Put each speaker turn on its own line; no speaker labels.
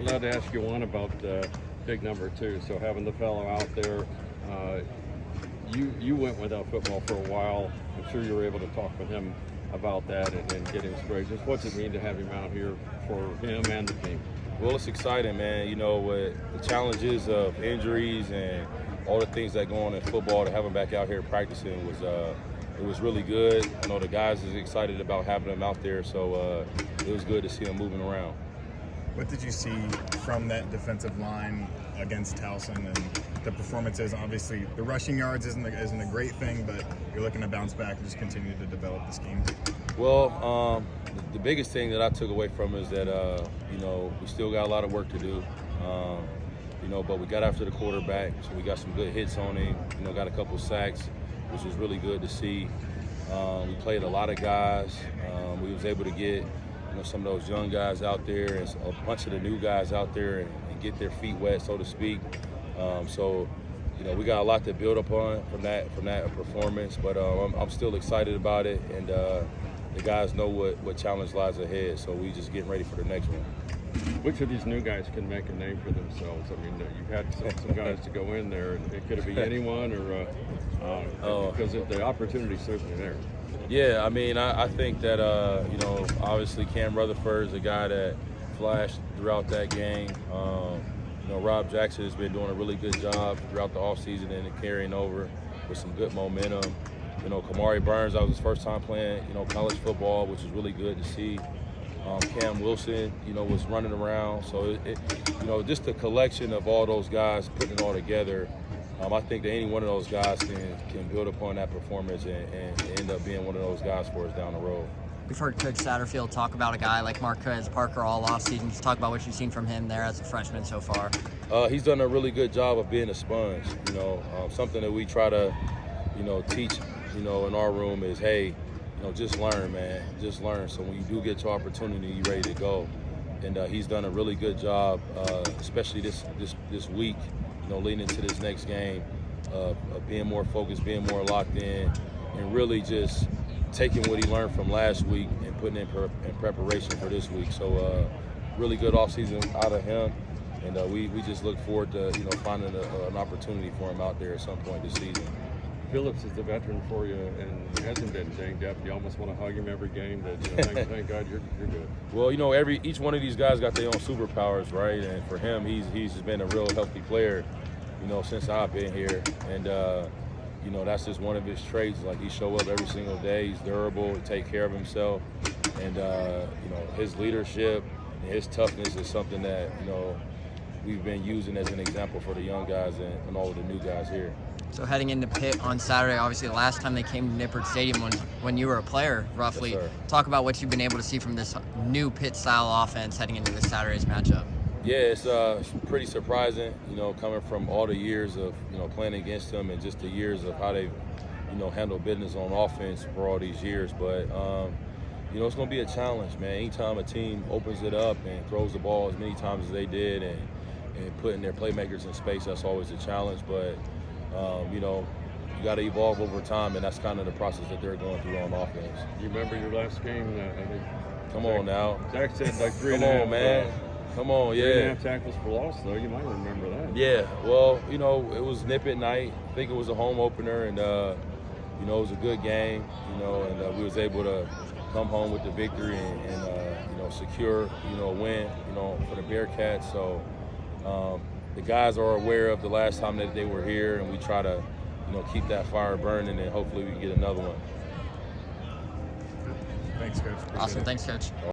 I'm allowed to ask you one about big number 2. So having the fellow out there, you went without football for a while. I'm sure you were able to talk with him about that and get him straight. Just what's it mean to have him out here for him and the team?
Well, it's exciting, man. You know, with the challenges of injuries and all the things that go on in football, to have him back out here practicing it was really good. I know the guys is excited about having him out there, so it was good to see him moving around.
What did you see from that defensive line against Towson and the performances? Obviously, the rushing yards isn't a great thing, but you're looking to bounce back and just continue to develop the scheme.
Well, the biggest thing that I took away from is that, you know, we still got a lot of work to do. You know, but we got after the quarterback, so we got some good hits on him. You know, got a couple sacks, which was really good to see. We played a lot of guys. We was able to get, you know, some of those young guys out there and a bunch of the new guys out there and get their feet wet, so to speak. So, you know, we got a lot to build upon from that performance, but I'm still excited about it, and the guys know what challenge lies ahead, so we just getting ready for the next one.
Which of these new guys can make a name for themselves? I mean, you've had some guys to go in there, and it could be anyone, or because the opportunity's certainly there.
Yeah, I mean, I think that, you know, obviously Cam Rutherford is a guy that flashed throughout that game. You know, Rob Jackson has been doing a really good job throughout the offseason and carrying over with some good momentum. You know, Kamari Burns, that was his first time playing, you know, college football, which is really good to see. Cam Wilson, you know, was running around. So, you know, just the collection of all those guys putting it all together, I think that any one of those guys can build upon that performance and end up being one of those guys for us down the road.
We've heard Coach Satterfield talk about a guy like Marquez Parker all offseason. Just talk about what you've seen from him there as a freshman so far.
He's done a really good job of being a sponge. You know, something that we try to, you know, teach, you know, in our room is, hey, you know, just learn, man. Just learn. So when you do get your opportunity, you're ready to go. And he's done a really good job, especially this week, you know, leading into this next game, of being more focused, being more locked in, and really just taking what he learned from last week and putting it in preparation for this week. So really good offseason out of him, and we just look forward to, you know, finding an opportunity for him out there at some point this season.
Phillips is the veteran for you and hasn't been dinged up. You almost want to hug him every game. That, you know, thank God you're good.
Well, you know, each one of these guys got their own superpowers, right? And for him, he's been a real healthy player, you know, since I've been here. And you know, that's just one of his traits. Like, he show up every single day. He's durable. He take care of himself. And you know, his leadership and his toughness is something that, you know, we've been using as an example for the young guys and all of the new guys here.
So heading into Pitt on Saturday, obviously the last time they came to Nippert Stadium when you were a player, roughly.
Yes, sir.
Talk about what you've been able to see from this new Pitt-style offense heading into this Saturday's matchup.
Yeah, it's pretty surprising, you know, coming from all the years of, you know, playing against them and just the years of how they've, you know, handled business on offense for all these years. But, you know, it's going to be a challenge, man. Anytime a team opens it up and throws the ball as many times as they did and putting their playmakers in space, that's always a challenge. But, you know, you got to evolve over time, and that's kind of the process that they're going through on offense.
You remember your last game? I think.
Come on now.
Zach said like 3.5.
Come on, man. Come on, yeah.
3.5 tackles for loss, though. You might remember that.
Yeah, well, you know, it was nip at night. I think it was a home opener, and, you know, it was a good game, you know, and we was able to come home with the victory and you know, secure, you know, a win, you know, for the Bearcats. So the guys are aware of the last time that they were here, and we try to, you know, keep that fire burning, and hopefully we can get another one.
Thanks, Coach.
Awesome. Thanks, Coach.